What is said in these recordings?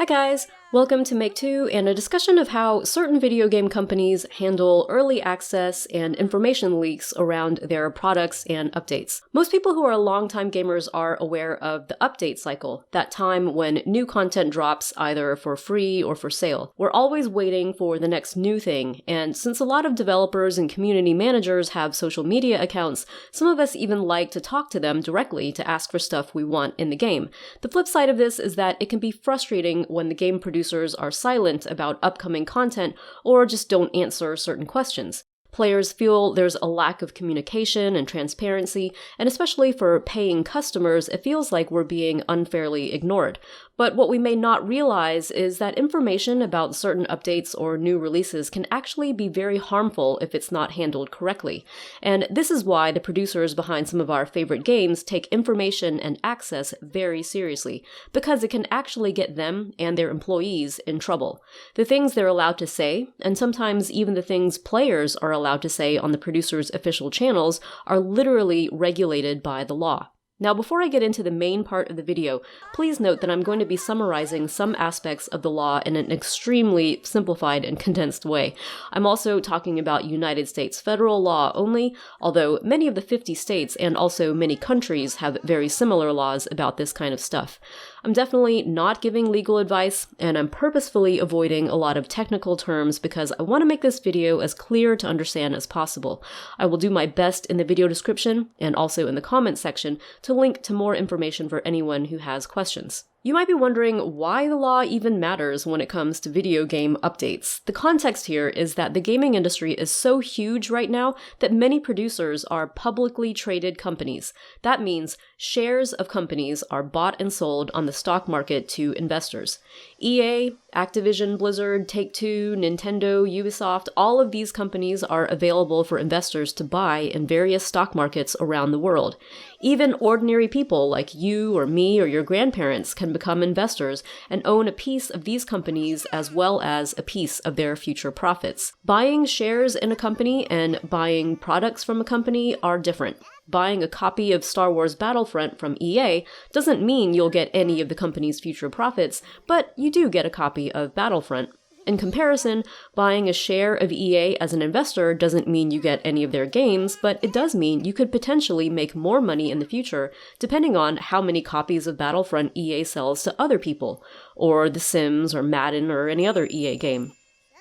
Hi guys! Welcome to Make 2 and a discussion of how certain video game companies handle early access and information leaks around their products and updates. Most people who are longtime gamers are aware of the update cycle, that time when new content drops either for free or for sale. We're always waiting for the next new thing, and since a lot of developers and community managers have social media accounts, some of us even like to talk to them directly to ask for stuff we want in the game. The flip side of this is that it can be frustrating when the game producers are silent about upcoming content or just don't answer certain questions. Players feel there's a lack of communication and transparency, and especially for paying customers, it feels like we're being unfairly ignored. But what we may not realize is that information about certain updates or new releases can actually be very harmful if it's not handled correctly. And this is why the producers behind some of our favorite games take information and access very seriously, because it can actually get them and their employees in trouble. The things they're allowed to say, and sometimes even the things players are allowed to say on the producer's official channels, are literally regulated by the law. Now, before I get into the main part of the video, please note that I'm going to be summarizing some aspects of the law in an extremely simplified and condensed way. I'm also talking about United States federal law only, although many of the 50 states and also many countries have very similar laws about this kind of stuff. I'm definitely not giving legal advice, and I'm purposefully avoiding a lot of technical terms because I want to make this video as clear to understand as possible. I will do my best in the video description and also in the comment section to link to more information for anyone who has questions. You might be wondering why the law even matters when it comes to video game updates. The context here is that the gaming industry is so huge right now that many producers are publicly traded companies. That means shares of companies are bought and sold on the stock market to investors. EA, Activision, Blizzard, Take-Two, Nintendo, Ubisoft, all of these companies are available for investors to buy in various stock markets around the world. Even ordinary people like you or me or your grandparents can become investors and own a piece of these companies as well as a piece of their future profits. Buying shares in a company and buying products from a company are different. Buying a copy of Star Wars Battlefront from EA doesn't mean you'll get any of the company's future profits, but you do get a copy of Battlefront. In comparison, buying a share of EA as an investor doesn't mean you get any of their games, but it does mean you could potentially make more money in the future, depending on how many copies of Battlefront EA sells to other people, or The Sims or Madden or any other EA game.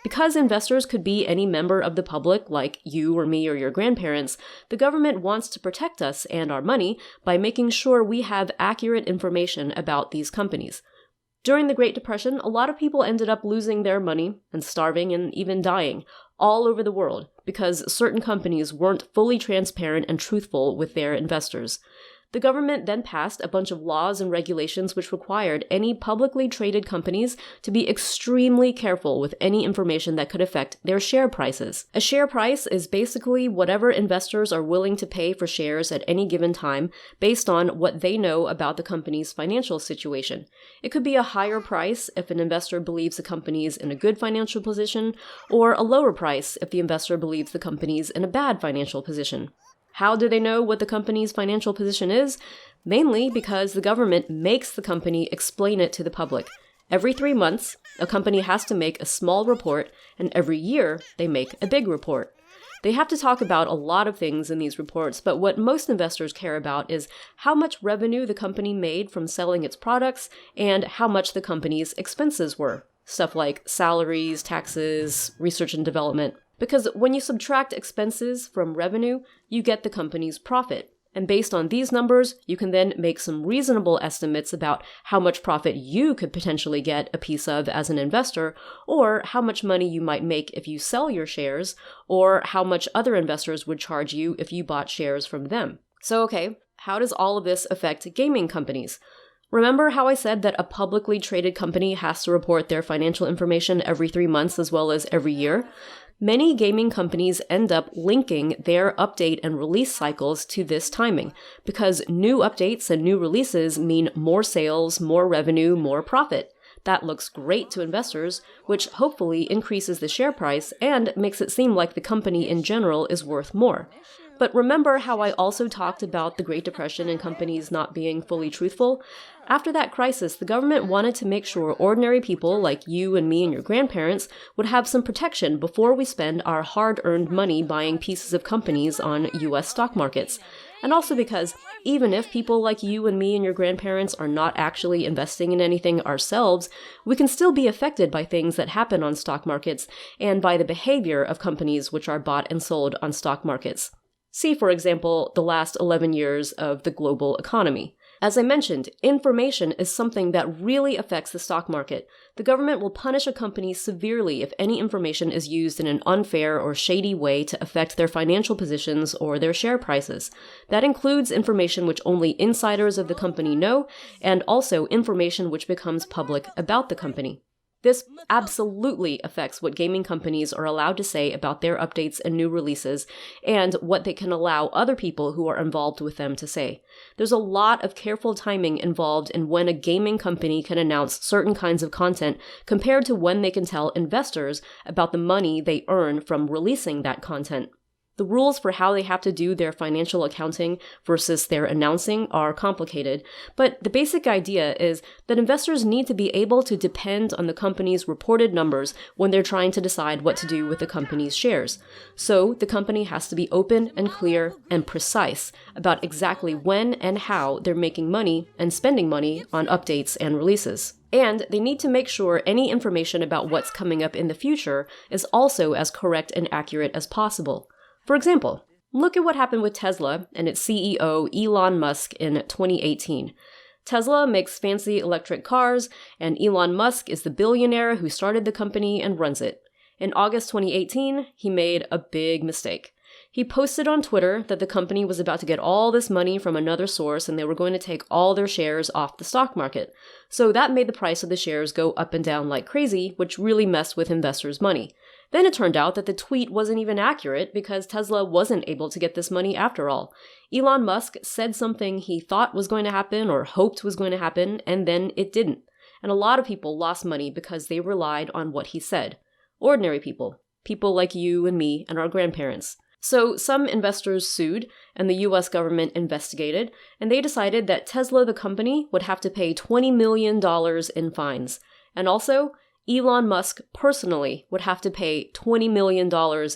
Because investors could be any member of the public, like you or me or your grandparents, the government wants to protect us and our money by making sure we have accurate information about these companies. During the Great Depression, a lot of people ended up losing their money and starving and even dying all over the world because certain companies weren't fully transparent and truthful with their investors. The government then passed a bunch of laws and regulations which required any publicly traded companies to be extremely careful with any information that could affect their share prices. A share price is basically whatever investors are willing to pay for shares at any given time based on what they know about the company's financial situation. It could be a higher price if an investor believes the company's in a good financial position, or a lower price if the investor believes the company's in a bad financial position. How do they know what the company's financial position is? Mainly because the government makes the company explain it to the public. Every 3 months, a company has to make a small report, and every year, they make a big report. They have to talk about a lot of things in these reports, but what most investors care about is how much revenue the company made from selling its products and how much the company's expenses were. Stuff like salaries, taxes, research and development. Because when you subtract expenses from revenue, you get the company's profit. And based on these numbers, you can then make some reasonable estimates about how much profit you could potentially get a piece of as an investor, or how much money you might make if you sell your shares, or how much other investors would charge you if you bought shares from them. So okay, how does all of this affect gaming companies? Remember how I said that a publicly traded company has to report their financial information every 3 months as well as every year? Many gaming companies end up linking their update and release cycles to this timing, because new updates and new releases mean more sales, more revenue, more profit. That looks great to investors, which hopefully increases the share price and makes it seem like the company in general is worth more. But remember how I also talked about the Great Depression and companies not being fully truthful? After that crisis, the government wanted to make sure ordinary people like you and me and your grandparents would have some protection before we spend our hard-earned money buying pieces of companies on US stock markets. And also because even if people like you and me and your grandparents are not actually investing in anything ourselves, we can still be affected by things that happen on stock markets and by the behavior of companies which are bought and sold on stock markets. See, for example, the last 11 years of the global economy. As I mentioned, information is something that really affects the stock market. The government will punish a company severely if any information is used in an unfair or shady way to affect their financial positions or their share prices. That includes information which only insiders of the company know, and also information which becomes public about the company. This absolutely affects what gaming companies are allowed to say about their updates and new releases, and what they can allow other people who are involved with them to say. There's a lot of careful timing involved in when a gaming company can announce certain kinds of content compared to when they can tell investors about the money they earn from releasing that content. The rules for how they have to do their financial accounting versus their announcing are complicated, but the basic idea is that investors need to be able to depend on the company's reported numbers when they're trying to decide what to do with the company's shares. So the company has to be open and clear and precise about exactly when and how they're making money and spending money on updates and releases. And they need to make sure any information about what's coming up in the future is also as correct and accurate as possible. For example, look at what happened with Tesla and its CEO Elon Musk in 2018. Tesla makes fancy electric cars, and Elon Musk is the billionaire who started the company and runs it. In August 2018, he made a big mistake. He posted on Twitter that the company was about to get all this money from another source and they were going to take all their shares off the stock market. So that made the price of the shares go up and down like crazy, which really messed with investors' money. Then it turned out that the tweet wasn't even accurate because Tesla wasn't able to get this money after all. Elon Musk said something he thought was going to happen or hoped was going to happen, and then it didn't. And a lot of people lost money because they relied on what he said. Ordinary people. People like you and me and our grandparents. So some investors sued, and the US government investigated, and they decided that Tesla, the company, would have to pay $20 million in fines. And also, Elon Musk personally would have to pay $20 million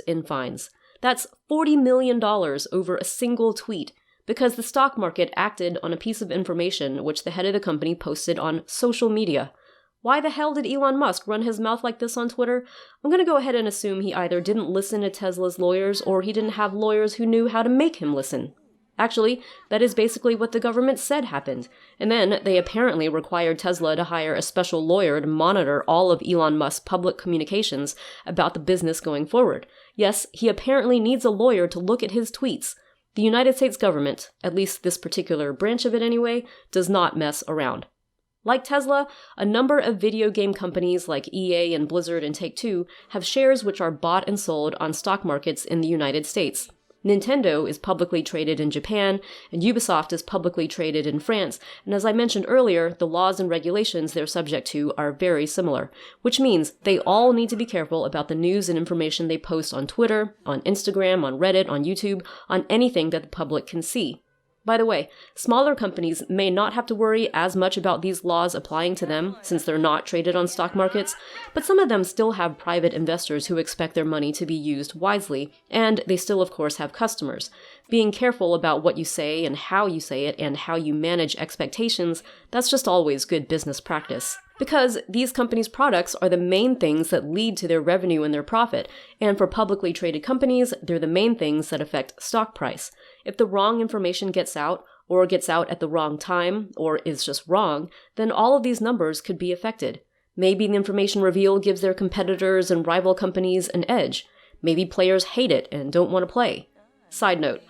in fines. That's $40 million over a single tweet, because the stock market acted on a piece of information which the head of the company posted on social media. Why the hell did Elon Musk run his mouth like this on Twitter? I'm going to go ahead and assume he either didn't listen to Tesla's lawyers or he didn't have lawyers who knew how to make him listen. Actually, that is basically what the government said happened. And then they apparently required Tesla to hire a special lawyer to monitor all of Elon Musk's public communications about the business going forward. Yes, he apparently needs a lawyer to look at his tweets. The United States government, at least this particular branch of it anyway, does not mess around. Like Tesla, a number of video game companies like EA and Blizzard and Take-Two have shares which are bought and sold on stock markets in the United States. Nintendo is publicly traded in Japan, and Ubisoft is publicly traded in France, and as I mentioned earlier, the laws and regulations they're subject to are very similar, which means they all need to be careful about the news and information they post on Twitter, on Instagram, on Reddit, on YouTube, on anything that the public can see. By the way, smaller companies may not have to worry as much about these laws applying to them since they're not traded on stock markets, but some of them still have private investors who expect their money to be used wisely, and they still, of course, have customers. Being careful about what you say and how you say it and how you manage expectations, that's just always good business practice. Because these companies' products are the main things that lead to their revenue and their profit, and for publicly traded companies, they're the main things that affect stock price. If the wrong information gets out, or gets out at the wrong time, or is just wrong, then all of these numbers could be affected. Maybe the information revealed gives their competitors and rival companies an edge. Maybe players hate it and don't want to play. Side note.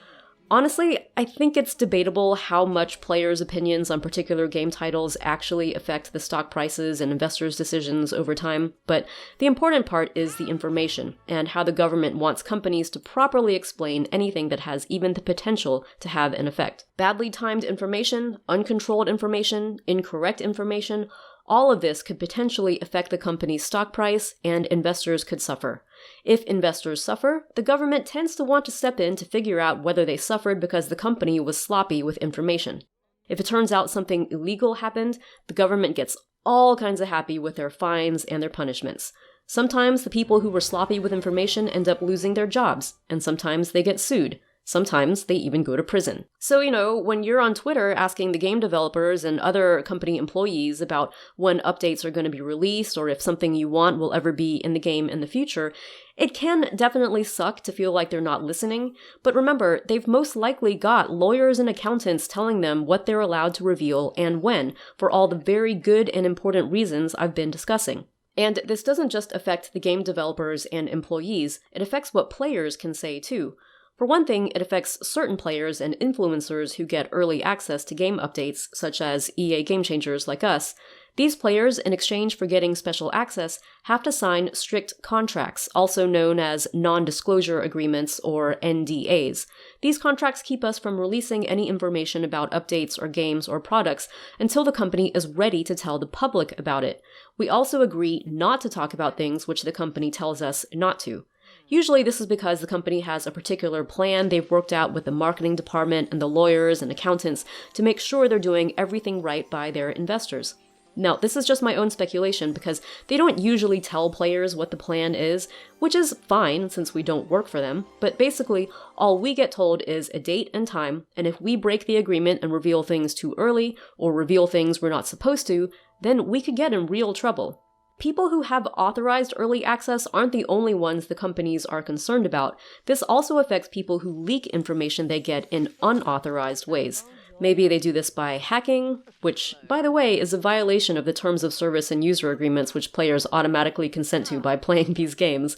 Honestly, I think it's debatable how much players' opinions on particular game titles actually affect the stock prices and investors' decisions over time, but the important part is the information, and how the government wants companies to properly explain anything that has even the potential to have an effect. Badly timed information, uncontrolled information, incorrect information, all of this could potentially affect the company's stock price, and investors could suffer. If investors suffer, the government tends to want to step in to figure out whether they suffered because the company was sloppy with information. If it turns out something illegal happened, the government gets all kinds of happy with their fines and their punishments. Sometimes the people who were sloppy with information end up losing their jobs, and sometimes they get sued. Sometimes they even go to prison. So, when you're on Twitter asking the game developers and other company employees about when updates are going to be released or if something you want will ever be in the game in the future, it can definitely suck to feel like they're not listening. But remember, they've most likely got lawyers and accountants telling them what they're allowed to reveal and when, for all the very good and important reasons I've been discussing. And this doesn't just affect the game developers and employees, it affects what players can say too. For one thing, it affects certain players and influencers who get early access to game updates, such as EA game changers like us. These players, in exchange for getting special access, have to sign strict contracts, also known as non-disclosure agreements or NDAs. These contracts keep us from releasing any information about updates or games or products until the company is ready to tell the public about it. We also agree not to talk about things which the company tells us not to. Usually this is because the company has a particular plan they've worked out with the marketing department and the lawyers and accountants to make sure they're doing everything right by their investors. Now, this is just my own speculation because they don't usually tell players what the plan is, which is fine since we don't work for them, but basically all we get told is a date and time, and if we break the agreement and reveal things too early or reveal things we're not supposed to, then we could get in real trouble. People who have authorized early access aren't the only ones the companies are concerned about. This also affects people who leak information they get in unauthorized ways. Maybe they do this by hacking, which, by the way, is a violation of the terms of service and user agreements which players automatically consent to by playing these games.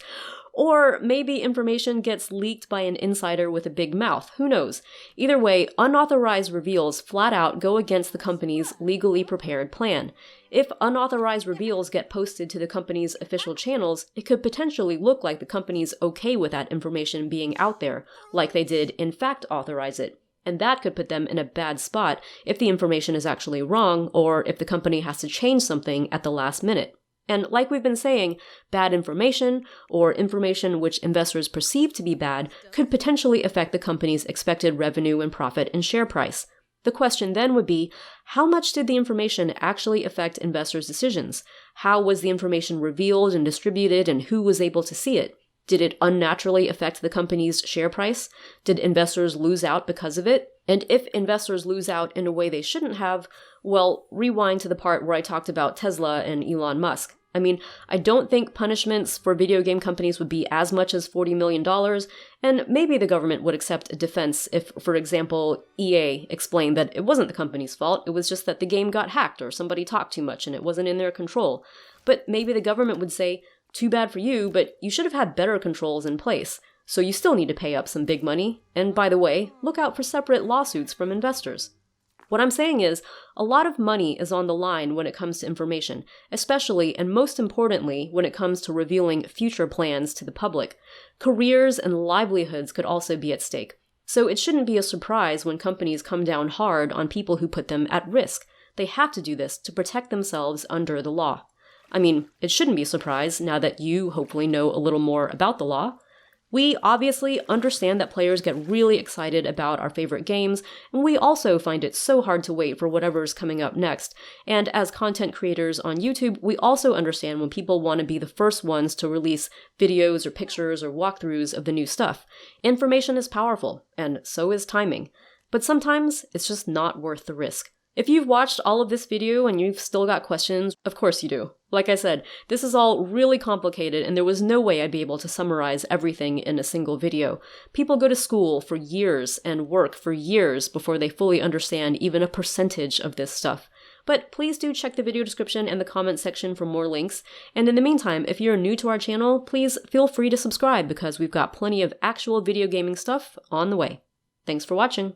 Or maybe information gets leaked by an insider with a big mouth, who knows? Either way, unauthorized reveals flat out go against the company's legally prepared plan. If unauthorized reveals get posted to the company's official channels, it could potentially look like the company's okay with that information being out there, like they did in fact authorize it. And that could put them in a bad spot if the information is actually wrong, or if the company has to change something at the last minute. And like we've been saying, bad information, or information which investors perceive to be bad, could potentially affect the company's expected revenue and profit and share price. The question then would be, how much did the information actually affect investors' decisions? How was the information revealed and distributed, and who was able to see it? Did it unnaturally affect the company's share price? Did investors lose out because of it? And if investors lose out in a way they shouldn't have, well, rewind to the part where I talked about Tesla and Elon Musk. I mean, I don't think punishments for video game companies would be as much as $40 million, and maybe the government would accept a defense if, for example, EA explained that it wasn't the company's fault, it was just that the game got hacked or somebody talked too much and it wasn't in their control. But maybe the government would say, too bad for you, but you should have had better controls in place, so you still need to pay up some big money, and by the way, look out for separate lawsuits from investors. What I'm saying is, a lot of money is on the line when it comes to information, especially and most importantly when it comes to revealing future plans to the public. Careers and livelihoods could also be at stake. So it shouldn't be a surprise when companies come down hard on people who put them at risk. They have to do this to protect themselves under the law. I mean, it shouldn't be a surprise now that you hopefully know a little more about the law. We obviously understand that players get really excited about our favorite games, and we also find it so hard to wait for whatever's coming up next. And as content creators on YouTube, we also understand when people want to be the first ones to release videos or pictures or walkthroughs of the new stuff. Information is powerful, and so is timing. But sometimes it's just not worth the risk. If you've watched all of this video and you've still got questions, of course you do. Like I said, this is all really complicated and there was no way I'd be able to summarize everything in a single video. People go to school for years and work for years before they fully understand even a percentage of this stuff. But please do check the video description and the comment section for more links. And in the meantime, if you're new to our channel, please feel free to subscribe because we've got plenty of actual video gaming stuff on the way. Thanks for watching.